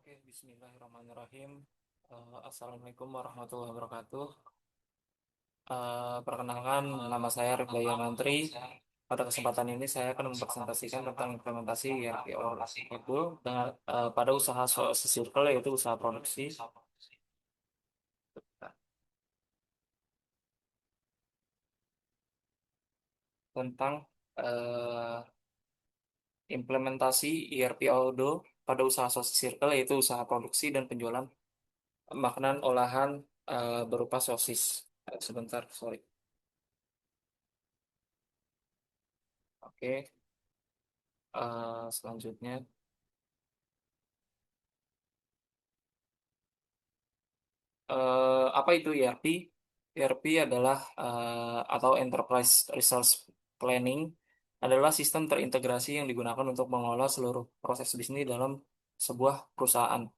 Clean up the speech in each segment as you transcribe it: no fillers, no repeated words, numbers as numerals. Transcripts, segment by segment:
Oke, Bismillahirrahmanirrahim. Assalamualaikum warahmatullahi wabarakatuh. Perkenalkan, nama saya Rifdaya Mantri. Pada kesempatan ini saya akan mempresentasikan tentang implementasi ERP Odoo dengan pada usaha circle yaitu usaha produksi tentang eh, implementasi ERP Odoo pada usaha circle yaitu usaha produksi dan penjualan makanan olahan berupa sosis. Sebentar, sorry. Oke. Selanjutnya, apa itu ERP? ERP adalah atau Enterprise Resource Planning adalah sistem terintegrasi yang digunakan untuk mengelola seluruh proses bisnis dalam sebuah perusahaan.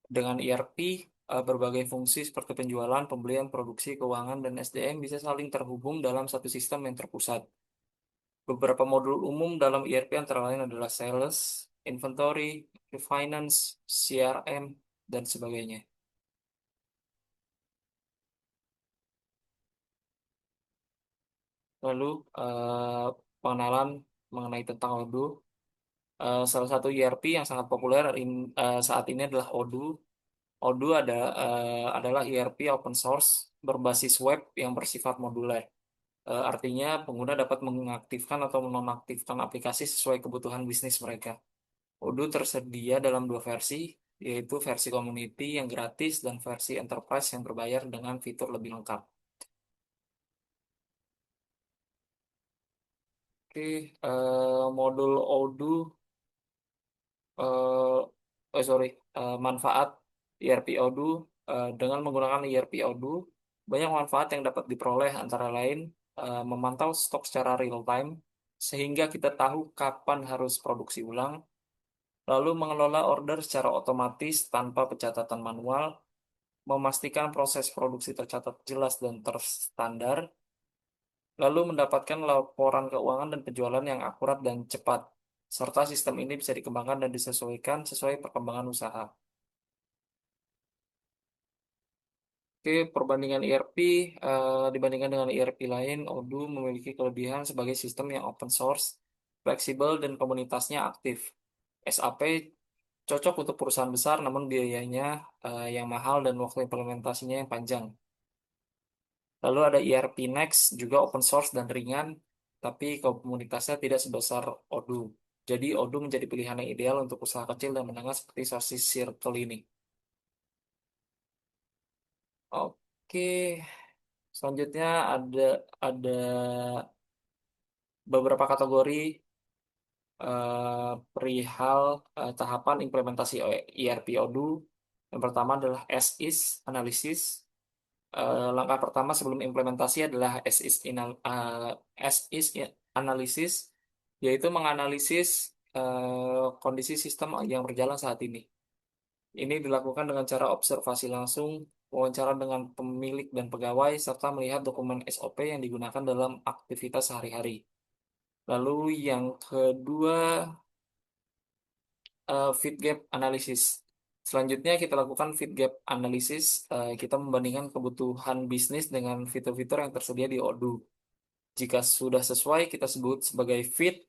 Dengan ERP, berbagai fungsi seperti penjualan, pembelian, produksi, keuangan, dan SDM bisa saling terhubung dalam satu sistem yang terpusat. Beberapa modul umum dalam ERP antara lain adalah Sales, Inventory, Finance, CRM, dan sebagainya. Lalu pengenalan mengenai tentang Odoo. Salah satu ERP yang sangat populer saat ini adalah Odoo. Odoo adalah ERP open source berbasis web yang bersifat moduler. Artinya pengguna dapat mengaktifkan atau menonaktifkan aplikasi sesuai kebutuhan bisnis mereka. Odoo tersedia dalam dua versi, yaitu versi community yang gratis dan versi enterprise yang berbayar dengan fitur lebih lengkap. Oke, modul Odoo sorry, manfaat ERP Odoo. Dengan menggunakan ERP Odoo, banyak manfaat yang dapat diperoleh antara lain memantau stok secara real time, sehingga kita tahu kapan harus produksi ulang, lalu mengelola order secara otomatis tanpa pencatatan manual, memastikan proses produksi tercatat jelas dan terstandar, lalu mendapatkan laporan keuangan dan penjualan yang akurat dan cepat, serta sistem ini bisa dikembangkan dan disesuaikan sesuai perkembangan usaha. Oke, perbandingan ERP dibandingkan dengan ERP lain, Odoo memiliki kelebihan sebagai sistem yang open source, fleksibel, dan komunitasnya aktif. SAP cocok untuk perusahaan besar, namun biayanya yang mahal dan waktu implementasinya yang panjang. Lalu ada ERP Next, juga open source dan ringan, tapi komunitasnya tidak sebesar Odoo. Jadi Odoo menjadi pilihan yang ideal untuk usaha kecil dan menengah seperti Sosis Circle ini. Oke, selanjutnya ada beberapa kategori perihal tahapan implementasi ERP Odoo. Yang pertama adalah as is analisis. Langkah pertama sebelum implementasi adalah as is analisis, yaitu menganalisis kondisi sistem yang berjalan saat ini. Ini dilakukan dengan cara observasi langsung, wawancara dengan pemilik dan pegawai, serta melihat dokumen SOP yang digunakan dalam aktivitas sehari-hari. Lalu yang kedua, fit gap analysis. Selanjutnya kita lakukan fit gap analysis. Kita membandingkan kebutuhan bisnis dengan fitur-fitur yang tersedia di Odoo. Jika sudah sesuai, kita sebut sebagai fit.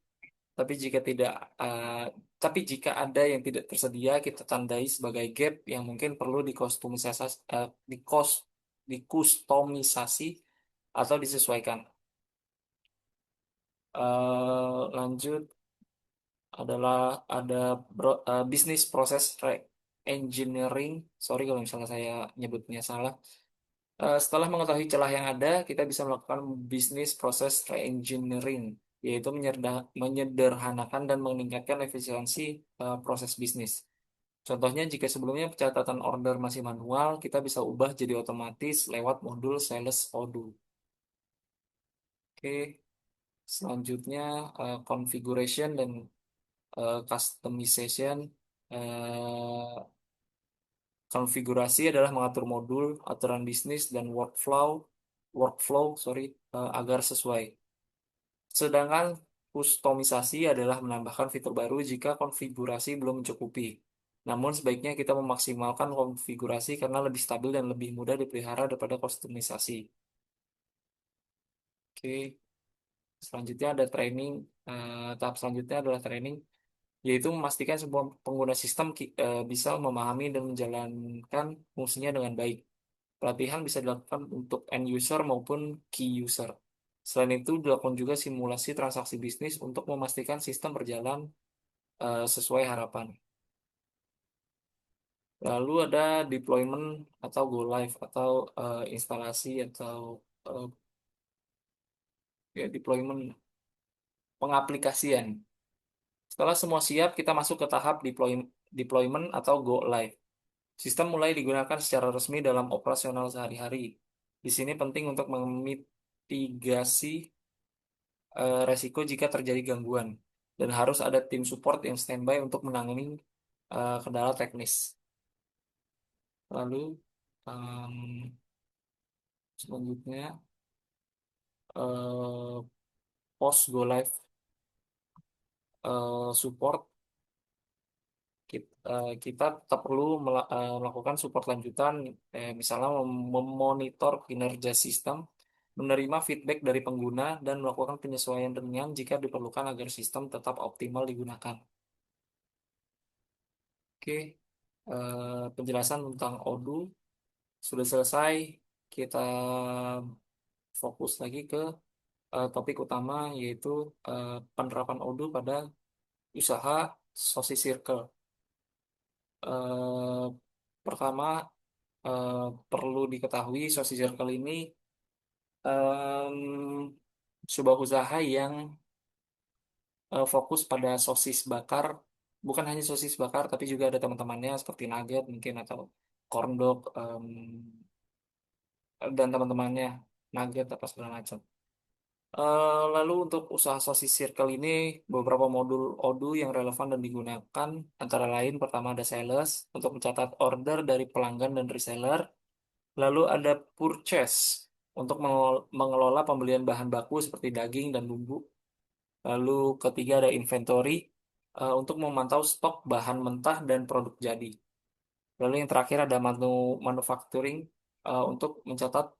Tapi jika tidak, eh, tapi jika ada yang tidak tersedia, kita tandai sebagai gap yang mungkin perlu dikustomisasi atau disesuaikan. Lanjut adalah ada bisnis proses engineering. Sorry kalau misalnya saya nyebutnya salah. Setelah mengetahui celah yang ada, kita bisa melakukan bisnis proses reengineering, yaitu menyederhanakan dan meningkatkan efisiensi proses bisnis. Contohnya, jika sebelumnya pencatatan order masih manual, kita bisa ubah jadi otomatis lewat modul Sales Odoo. Oke, selanjutnya configuration dan customization. Eh, Konfigurasi adalah mengatur modul, aturan bisnis, dan workflow, sorry, agar sesuai. Sedangkan kustomisasi adalah menambahkan fitur baru jika konfigurasi belum mencukupi. Namun sebaiknya kita memaksimalkan konfigurasi karena lebih stabil dan lebih mudah dipelihara daripada kustomisasi. Oke, selanjutnya ada training. Tahap selanjutnya adalah training, yaitu memastikan semua pengguna sistem bisa memahami dan menjalankan fungsinya dengan baik. Pelatihan bisa dilakukan untuk end user maupun key user. Selain itu, dilakukan juga simulasi transaksi bisnis untuk memastikan sistem berjalan sesuai harapan. Lalu ada deployment atau go live atau instalasi atau eh, ya, deployment pengaplikasian. Setelah semua siap, kita masuk ke tahap deployment atau go live. Sistem mulai digunakan secara resmi dalam operasional sehari-hari. Di sini penting untuk memitigasi resiko jika terjadi gangguan dan harus ada tim support yang standby untuk menangani kendala teknis. Lalu em, selanjutnya eh, post go live support, kita tetap perlu melakukan support lanjutan, misalnya memonitor kinerja sistem, menerima feedback dari pengguna, dan melakukan penyesuaian ringan jika diperlukan agar sistem tetap optimal digunakan. Oke, penjelasan tentang Odoo sudah selesai. Kita fokus lagi ke topik utama, yaitu penerapan Odoo pada usaha sosis circle. Eh, Pertama, eh, perlu diketahui sosis circle ini em, sebuah usaha yang fokus pada sosis bakar, bukan hanya sosis bakar, tapi juga ada teman-temannya seperti nugget mungkin atau corn dog, dan teman-temannya nugget apa segala macam. Lalu untuk usaha sosis circle ini beberapa modul Odoo yang relevan dan digunakan antara lain pertama ada sales untuk mencatat order dari pelanggan dan reseller. Lalu ada purchase untuk mengelola pembelian bahan baku seperti daging dan bumbu. Lalu ketiga ada inventory untuk memantau stok bahan mentah dan produk jadi. Lalu yang terakhir ada manufacturing untuk mencatat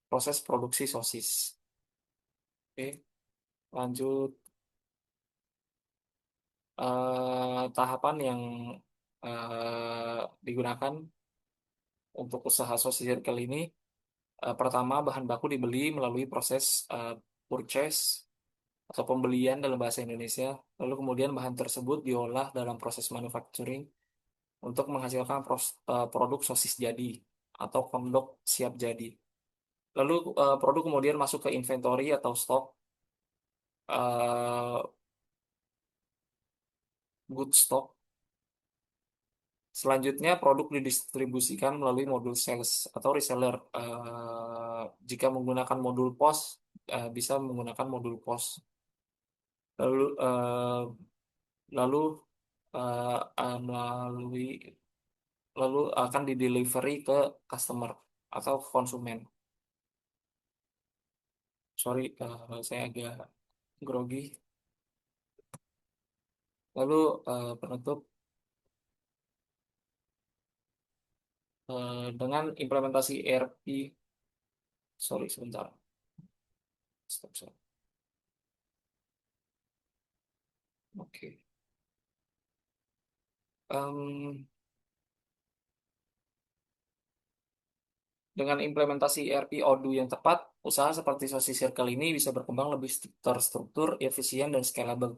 proses produksi sosis. Oke, lanjut. Tahapan yang digunakan untuk usaha sosis circle ini, pertama bahan baku dibeli melalui proses purchase atau pembelian dalam bahasa Indonesia. Lalu kemudian bahan tersebut diolah dalam proses manufacturing untuk menghasilkan produk sosis jadi atau kondok siap jadi. Lalu produk kemudian masuk ke inventory atau stok, eh, good stock. Selanjutnya produk didistribusikan melalui modul sales atau reseller. Jika menggunakan modul POS, bisa menggunakan modul POS. Lalu lalu melalui lalu akan didelivery ke customer atau konsumen. Sorry, saya agak grogi. Lalu penutup, dengan implementasi ERP. Sorry, sebentar. Stop, stop. Oke. Em, dengan implementasi ERP Odoo yang tepat, usaha seperti Sosis Circle ini bisa berkembang lebih terstruktur, efisien, dan scalable.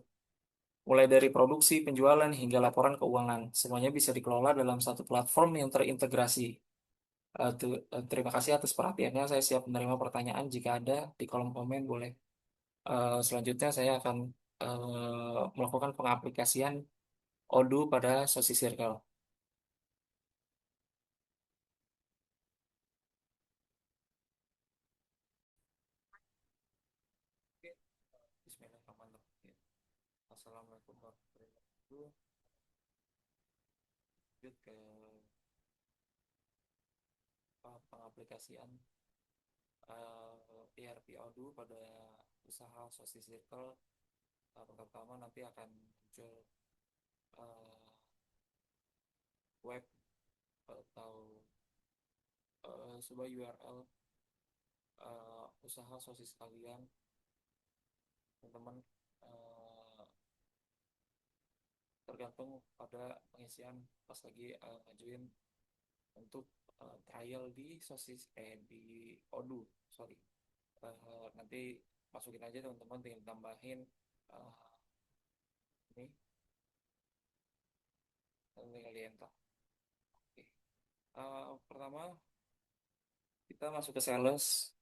Mulai dari produksi, penjualan, hingga laporan keuangan. Semuanya bisa dikelola dalam satu platform yang terintegrasi. Terima kasih atas perhatiannya. Saya siap menerima pertanyaan jika ada di kolom komen boleh. Selanjutnya saya akan melakukan pengaplikasian Odoo pada Sosis Circle. Oke, Bismillahirrahmanirrahim. Assalamualaikum warahmatullahi wabarakatuh. Lanjut ke pengaplikasian ERP Odoo pada usaha Sosis Circle. Pertama nanti akan muncul eh, atau sebuah URL usaha sosis kalian, teman-teman, eh, tergantung pada pengisian pas lagi ngajuin untuk trial di sosis di Odoo, sorry. Nanti masukin aja teman-teman, tinggal tambahin eh, ini, tinggal di enter. Oke. Pertama kita masuk ke sales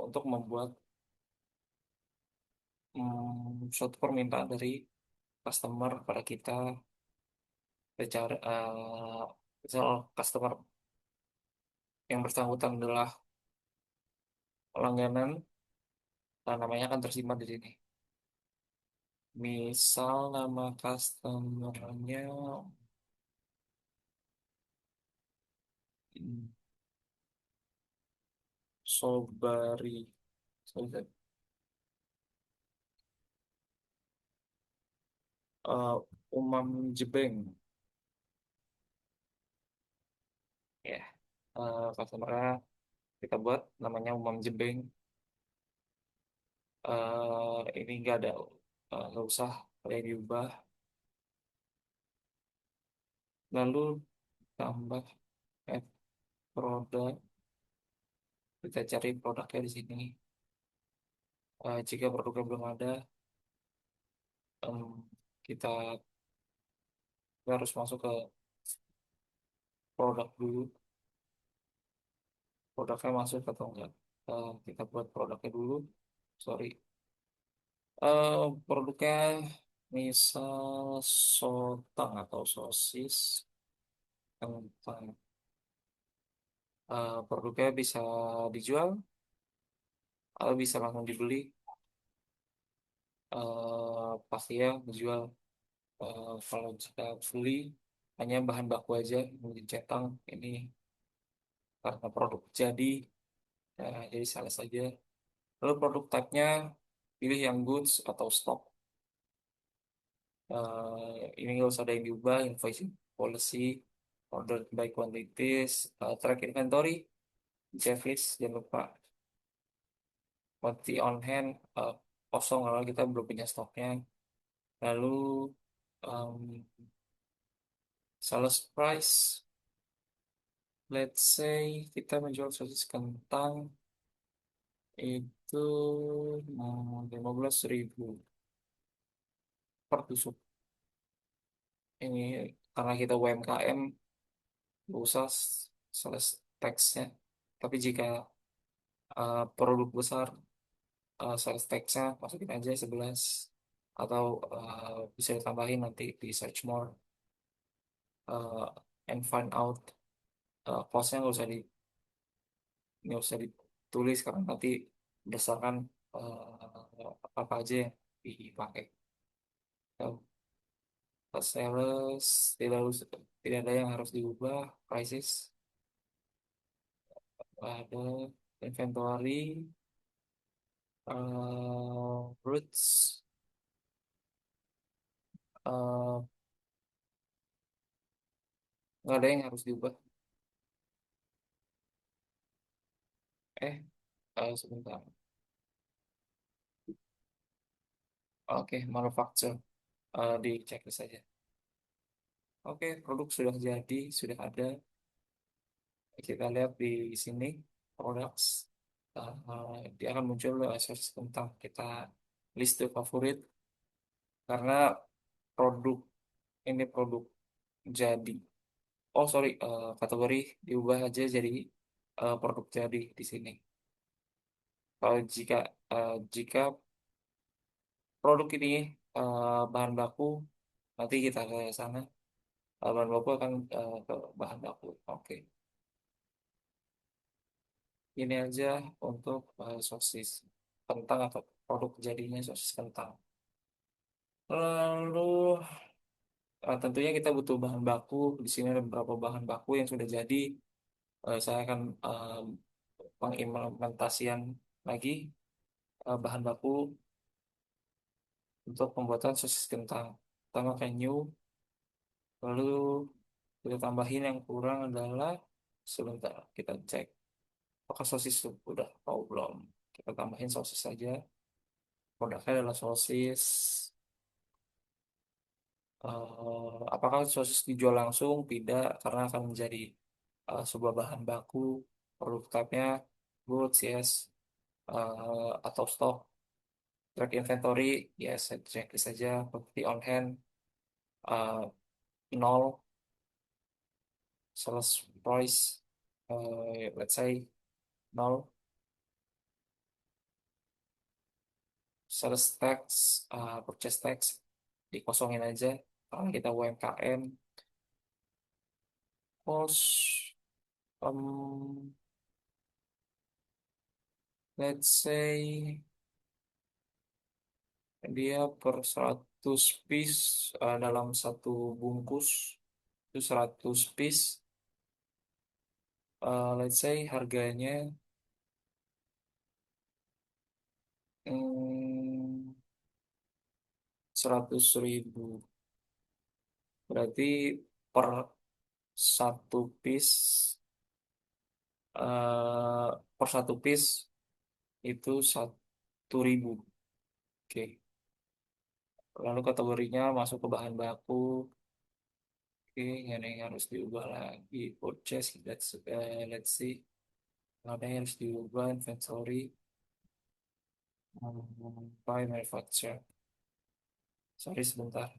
untuk membuat suatu permintaan dari customer pada kita. Secara misal customer yang bersangkutan adalah langganan, namanya akan tersimpan di sini. Misal nama customernya hmm, Sobari, sorry, Umam Jebeng, ya. Customernya kita buat namanya Umam Jebeng. Ini nggak ada, nggak usah ada yang diubah. Lalu tambah add produk, kita cari produknya di sini. Jika produknya belum ada, em, kita harus masuk ke produk dulu. Produknya masuk atau enggak? Kita buat produknya dulu. Sorry. Produknya misal sotang atau sosis kentang. Produknya bisa dijual atau bisa langsung dibeli. Pasti ya dijual. Kalau kita beli hanya bahan baku aja yang dicetak ini karena produk jadi, jadi salah saja. Lalu produk type-nya pilih yang goods atau stock. Ini nggak usah ada yang diubah, invoicing policy, order by quantities, track inventory, checklist, jangan lupa quantity on hand, kosong kalau kita belum punya stoknya. Lalu um, sales price, let's say kita menjual sosis kentang itu 15.000 per tusuk. Ini karena kita UMKM, nggak usah sales tax-nya. Tapi jika produk besar, sales tax-nya masukin aja 11, atau bisa ditambahin nanti di search more, uh, and find out. Cost-nya nggak usah ditulis karena nanti berdasarkan apa aja yang dipakai. Uh, Sales tidak ada yang harus diubah. Prices ada, inventory, routes, uh, nggak ada yang harus diubah. Sebentar. Oke, manufacture, dicek saja. Oke, produk sudah jadi, sudah ada. Kita lihat di sini products. Dia akan muncul search tentang kita list to favorit karena produk ini produk jadi. Oh sorry, kategori diubah aja jadi produk jadi di sini. Kalau jika produk ini bahan baku, nanti kita ke sana. Bahan baku akan ke bahan baku. Oke, ini aja untuk sosis kentang atau produk jadinya sosis kentang. Lalu tentunya kita butuh bahan baku. Di sini ada beberapa bahan baku yang sudah jadi. Saya akan pengimplementasian lagi bahan baku untuk pembuatan sosis kentang. Pertama venue, lalu Kita tambahin yang kurang adalah sebentar kita cek apakah sosis itu udah tahu belum. Kita tambahin sosis saja. Produknya adalah sosis. Apakah sosis dijual langsung? Tidak, karena akan menjadi sebuah bahan baku. Produk type-nya goods, yes. Atau stock. Track inventory, yes, saya checklist saja. Property on hand, uh, nol. Sales price, let's say nol. Sales tax, purchase tax, dikosongin aja. Karena kita UMKM. Cost, um, let's say dia per 100 piece dalam satu bungkus itu 100 piece. Let's say harganya 100.000. Berarti per satu piece, eh, per satu piece itu 1.000. Oke. Lalu kategorinya masuk ke bahan baku. Oke, yang ini harus diubah lagi. Purchase, let's see. Ada yang harus diubah inventory. By manufacturer. Sorry sebentar.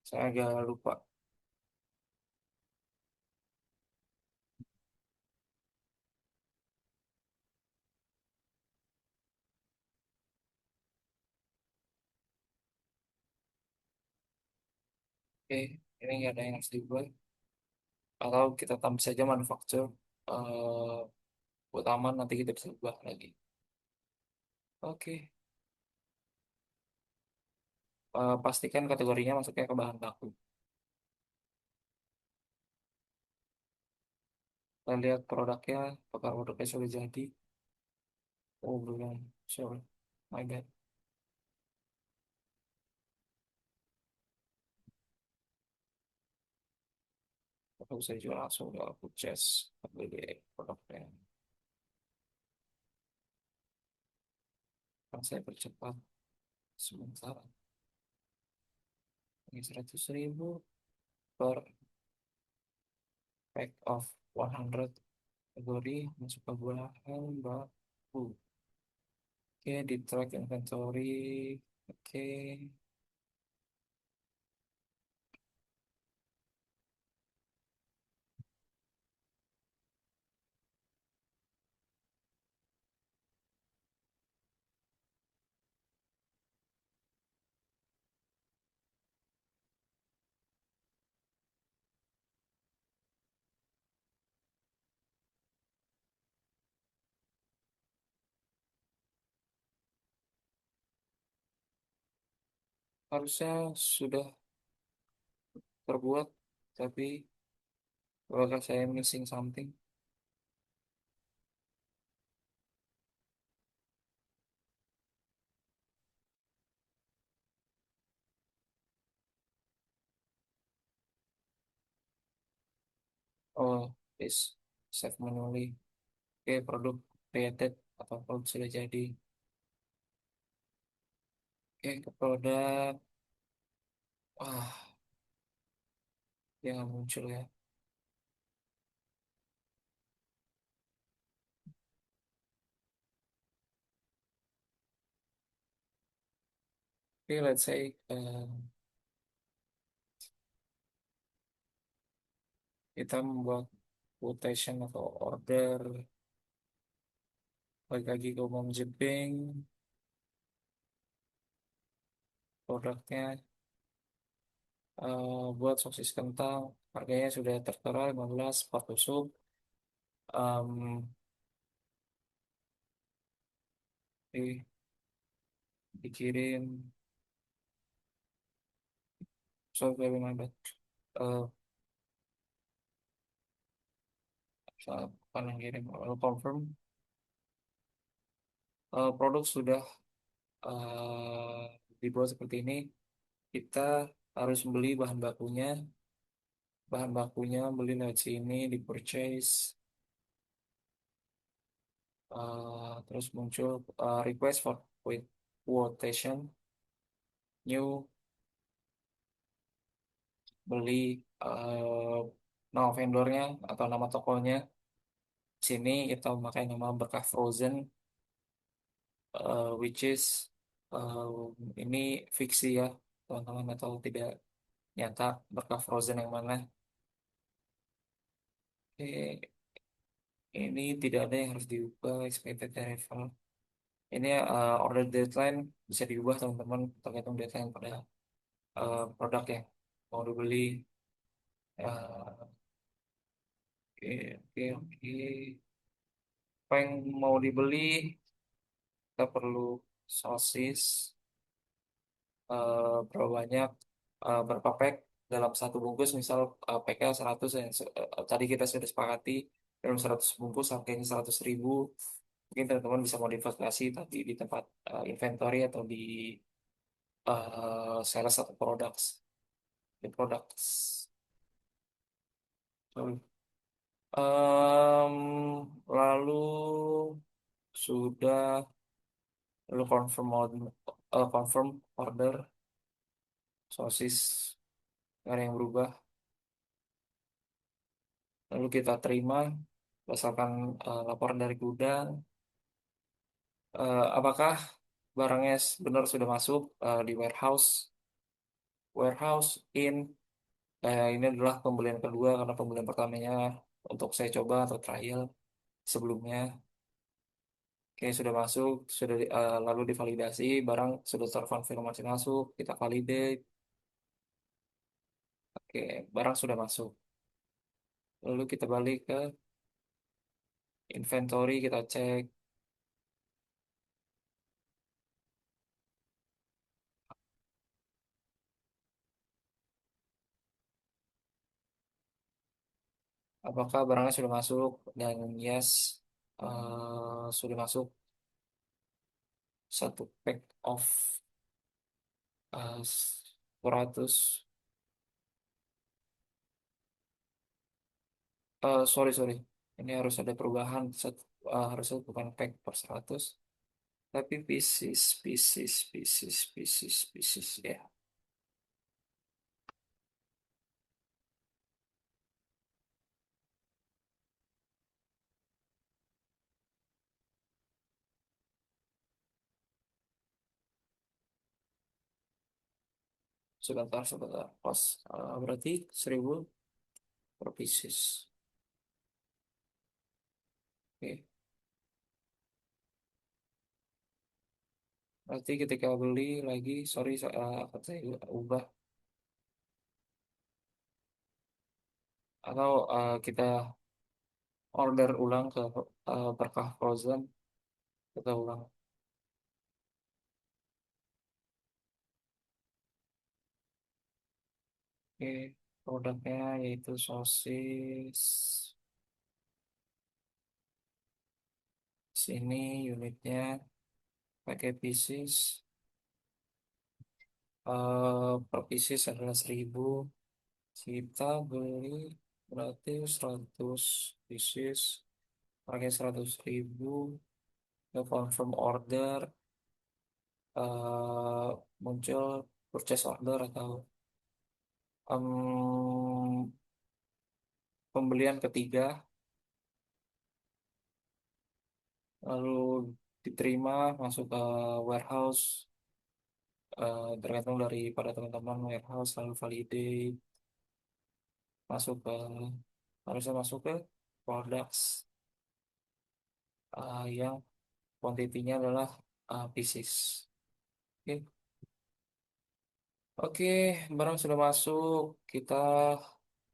Saya agak lupa. Oke, ini nggak ada yang harus diubah. Atau kita tambah saja manufacturer. eh Buat aman nanti kita bisa ubah lagi. Oke. Pastikan kategorinya masuknya ke bahan baku. Kita lihat produknya, apakah produknya sudah jadi. Oh, belum. Sorry. My bad. Aku bisa jual langsung ke purchase beli produknya. Kan saya percepat sebentar. Ini 100.000 per pack of 100 kategori masuk ke bahan baku. Oke, di track inventory. Oke, harusnya sudah terbuat, tapi apakah saya missing something? Oh, is save manually. Oke, produk created atau produk sudah jadi. Oke, ke produk. Wah, yang muncul ya. Oke, let's say kita membuat quotation atau order. Balik lagi ke Mom Jeping. Produknya buat sosis kentang. Harganya sudah tertera 15 per tusuk. Em, di- Dikirim. Sorry, very my bad. Eh, Kapan yang kirim? Confirm. Produk sudah eh, dibuat seperti ini. Kita harus beli bahan bakunya. bahan bakunya beli lewat sini, di purchase. Terus muncul request for quotation, new, beli, eh, nama vendornya atau nama tokonya. Sini kita pakai nama berkah frozen, which is eh, ini fiksi ya, teman-teman, atau tidak nyata berkah frozen yang mana. Oke, ini tidak ada yang harus diubah, expected arrival. Ini order deadline bisa diubah teman-teman, tergantung deadline pada produk yang mau dibeli. Eh, oke, oke, oke. Apa yang mau dibeli? Kita perlu sosis, berapa banyak, berapa pack dalam satu bungkus. Misal packnya 100 yang tadi kita sudah sepakati, dalam 100 bungkus harganya 100.000. Mungkin teman-teman bisa modifikasi tadi di tempat inventory atau di sales atau products, di products. Lalu sudah, lalu confirm order sosis, nggak ada yang berubah. Lalu kita terima berdasarkan laporan dari gudang. Apakah barangnya benar sudah masuk di warehouse? Warehouse in. Ini adalah pembelian kedua karena pembelian pertamanya untuk saya coba atau trial sebelumnya. Oke, sudah masuk, sudah lalu divalidasi, barang sudah terkonfirmasi masuk, kita validate. Oke, barang sudah masuk. Lalu kita balik ke inventory, kita cek apakah barangnya sudah masuk, dan yes, sudah masuk satu pack of 100. Sorry, sorry. Ini harus ada perubahan. Harusnya bukan pack per 100, tapi pieces, pieces, pieces, pieces, pieces. Ya, sebentar, sebentar. Pas, berarti 1.000 per pieces. Oke. Berarti ketika beli lagi, sorry, akan saya ubah. Atau kita order ulang ke berkah frozen. Kita ulang. Oke, produknya yaitu sosis. Sini unitnya pakai pieces. Per pieces adalah 1.000. Kita beli berarti 100 pieces. Pakai 100.000. Kita confirm order. Muncul purchase order atau em, pembelian ketiga. Lalu diterima masuk ke warehouse, tergantung dari pada teman-teman warehouse, lalu validate, masuk ke, harusnya masuk ke products yang kuantitinya adalah pieces. Oke. Oke, barang sudah masuk, kita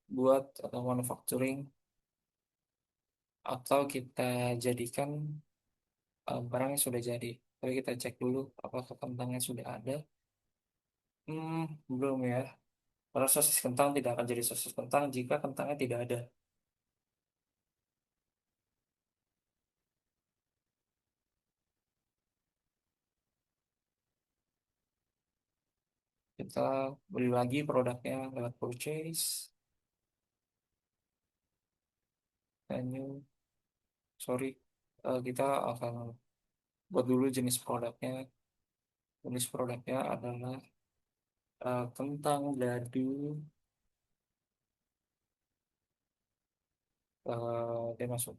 buat atau manufacturing, atau kita jadikan barang yang sudah jadi. Tapi kita cek dulu apakah kentangnya sudah ada. Hmm, belum ya. Karena sosis kentang tidak akan jadi sosis kentang jika kentangnya tidak ada. Kita beli lagi produknya lewat purchase. menu, sorry, kita akan buat dulu jenis produknya. Jenis produknya adalah kentang dadu, dia masuk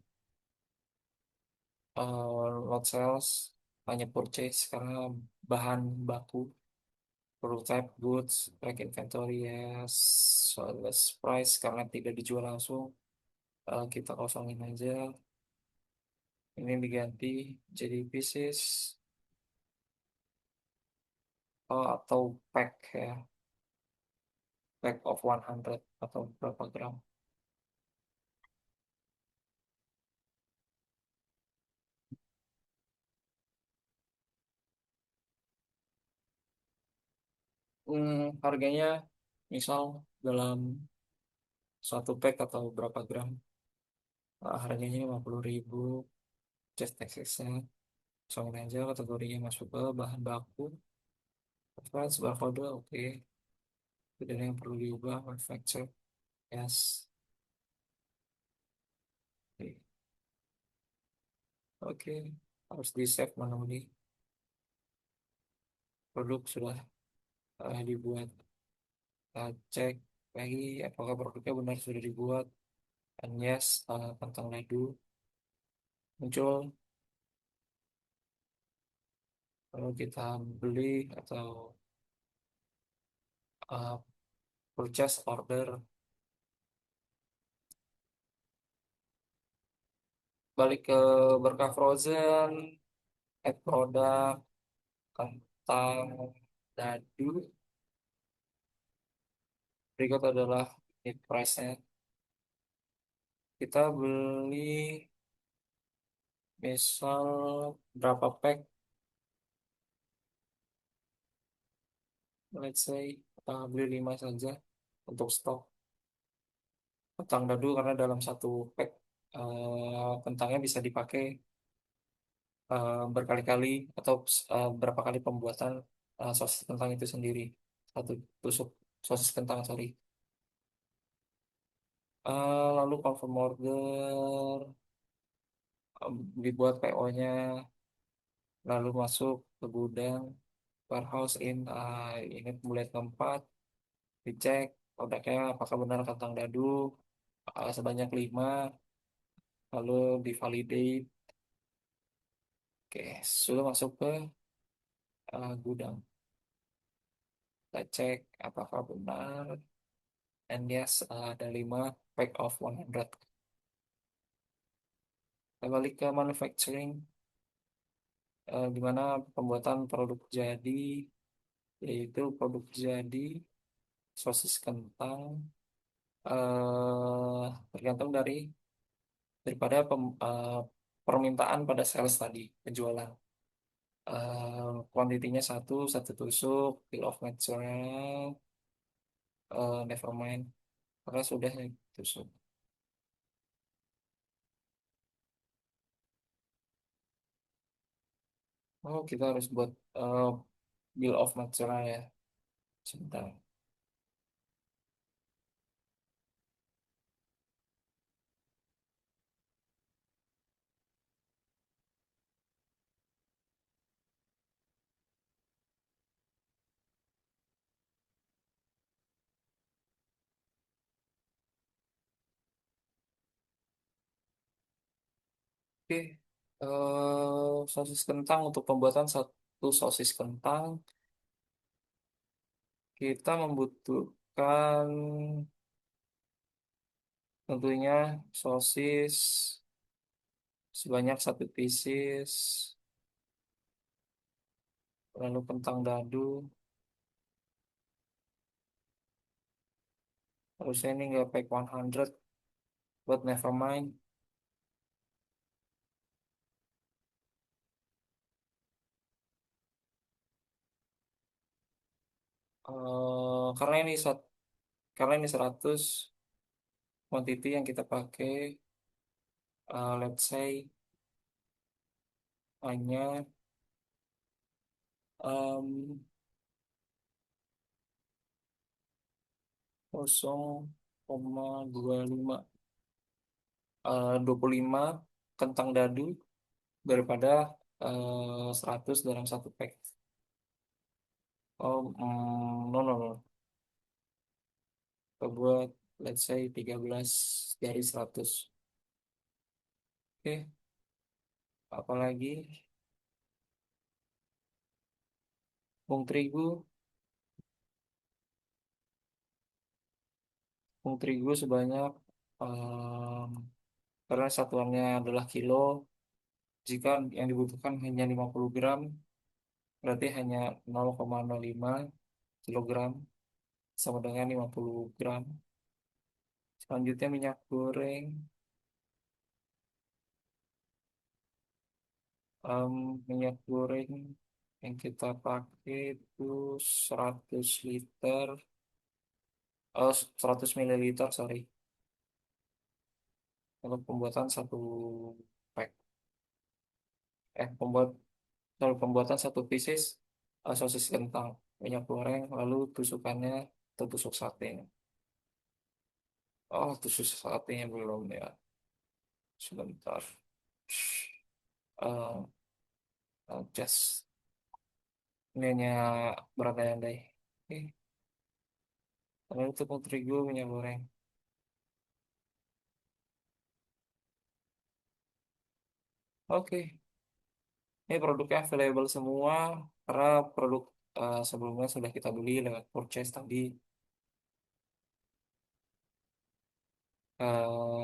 lot sales, hanya purchase karena bahan baku, prototype goods, track inventory, yes, soles price karena tidak dijual langsung. Kita kosongin aja, ini diganti jadi pieces, atau pack ya, pack of 100 atau berapa gram. Harganya misal dalam satu pack atau berapa gram, harganya 50.000, just taxesnya soalnya aja kategorinya masuk ke bahan baku, advance barcode, oke, tidak ada yang perlu diubah, manufacture, yes, oke. Oke, harus di save manually, produk sudah dibuat. Cek lagi apakah produknya benar sudah dibuat, and yes, kantong ladu muncul. Kalau kita beli atau uh, purchase order, balik ke berkah frozen, add produk, kentang dadu, berikut adalah unit price-nya. Kita beli misal berapa pack, let's say beli 5 saja untuk stok kentang dadu karena dalam satu pack kentangnya bisa dipakai berkali-kali atau berapa kali pembuatan sosis kentang itu sendiri, satu tusuk sosis kentang, sorry. Lalu confirm order, dibuat PO-nya, lalu masuk ke gudang, warehouse in, unit mulai keempat, dicek produknya apakah benar kentang dadu, sebanyak 5, lalu divalidate. Oke, sudah masuk ke gudang, kita cek apakah benar, and yes, ada 5 pack of 100. Kita balik ke manufacturing, di mana pembuatan produk jadi, yaitu produk jadi sosis kentang, tergantung daripada permintaan pada sales tadi, penjualan. Kuantitinya satu tusuk, bill of material, never mind, karena sudah tusuk. Oh, kita harus buat bill of material ya, sebentar. Oke, sosis kentang, untuk pembuatan satu sosis kentang kita membutuhkan tentunya sosis sebanyak satu pieces, lalu kentang dadu, harusnya ini nggak pack 100, but never mind. Karena ini 100 quantity yang kita pakai, let's say hanya um, 0,25. 25 kentang dadu daripada 100 dalam satu pack. Oh, no, no, no. Kita buat, let's say, 13 dari 100. Oke, apalagi tepung terigu. Tepung terigu sebanyak, em, karena satuannya adalah kilo, jika yang dibutuhkan hanya 50 gram, berarti hanya 0,05 kilogram, sama dengan 50 gram. Selanjutnya minyak goreng. Em, Minyak goreng yang kita pakai itu 100 liter, 100 mililiter, sorry, untuk pembuatan satu pack. Pembuat Kalau pembuatan satu pieces sosis kentang, minyak goreng, lalu tusukannya atau tusuk satenya. Oh, tusuk satenya belum ya. Sebentar. Eh, just ini hanya berandai-andai. Eh, Lalu tepung terigu, minyak goreng. Oke, ini produknya available semua karena produk sebelumnya sudah kita beli lewat purchase tadi.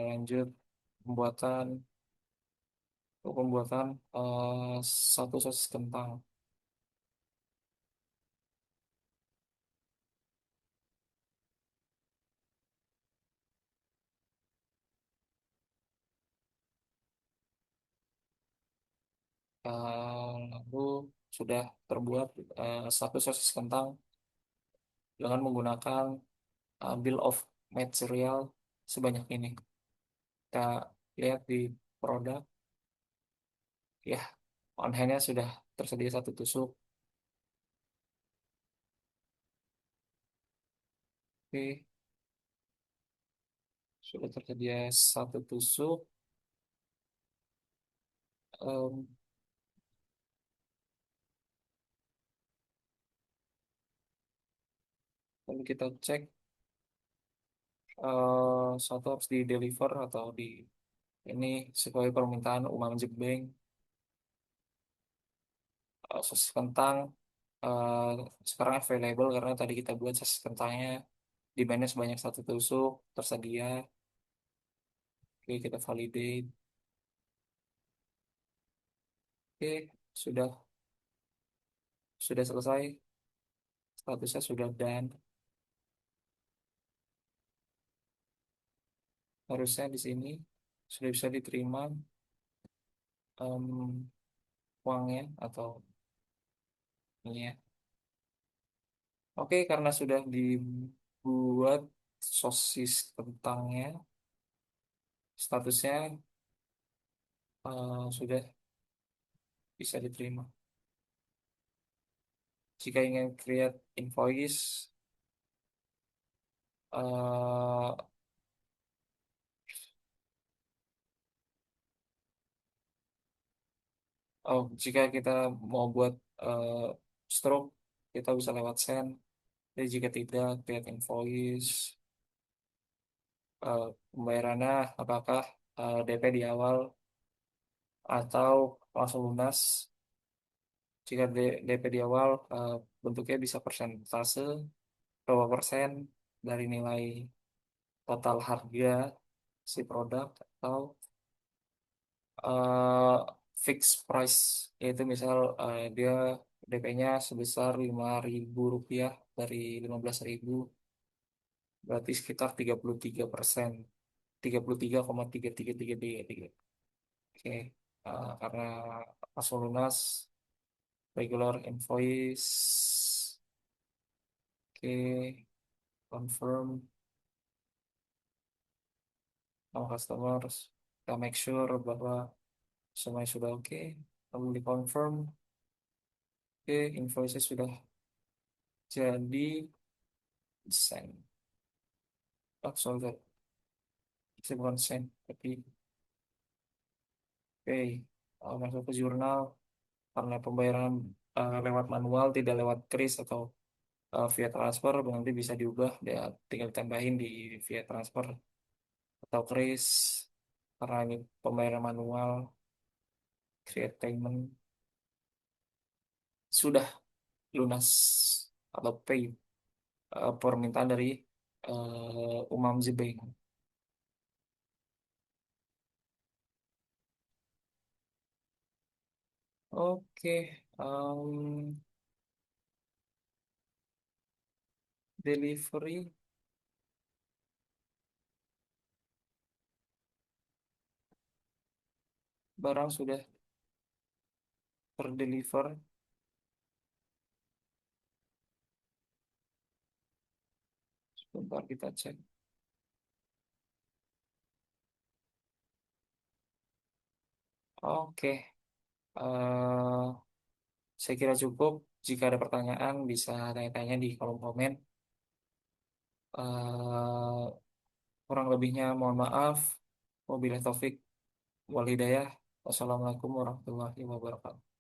Lanjut pembuatan pembuatan satu sosis kentang. Lalu sudah terbuat satu sosis kentang dengan menggunakan bill of material sebanyak ini. Kita lihat di produk, ya, on hand-nya sudah tersedia satu tusuk. Oke, sudah tersedia satu tusuk. Em, Lalu kita cek satu harus di deliver atau di ini sesuai permintaan Umam Jebeng. Sosis kentang eh, sekarang available karena tadi kita buat sosis kentangnya demand sebanyak satu tusuk tersedia. Oke, kita validate. Oke, sudah selesai. Statusnya sudah done. Harusnya di sini sudah bisa diterima em, uangnya atau ini ya. Oke, karena sudah dibuat sosis kentangnya, statusnya sudah bisa diterima. Jika ingin create invoice, eh, jika kita mau buat eh, stroke, kita bisa lewat send. Jadi jika tidak, create invoice, pembayarannya apakah DP di awal atau langsung lunas. Jika DP di awal, bentuknya bisa persentase, berapa persen dari nilai total harga si produk, atau eh, fixed price, yaitu misal dia DP-nya sebesar Rp5.000 dari 15.000, berarti sekitar 33%, 33,33333. Oke, karena langsung lunas, regular invoice. Oke, confirm sama customers. Kita make sure bahwa semuanya sudah oke. Lalu di confirm. Oke, invoice sudah jadi send. Oh, sorry, sorry. Saya bukan send, tapi Oke, masuk ke jurnal karena pembayaran lewat manual, tidak lewat kris atau via transfer, nanti bisa diubah, ya tinggal tambahin di via transfer atau kris karena ini pembayaran manual, create payment sudah lunas atau pay permintaan dari Umam Bank. Oke, delivery barang sudah terdeliver. Sebentar kita cek. Oke, eh, saya kira cukup. Jika ada pertanyaan bisa tanya-tanya di kolom komen. Eh, Kurang lebihnya mohon maaf. Wabillahi taufik wal hidayah. Wassalamualaikum warahmatullahi wabarakatuh.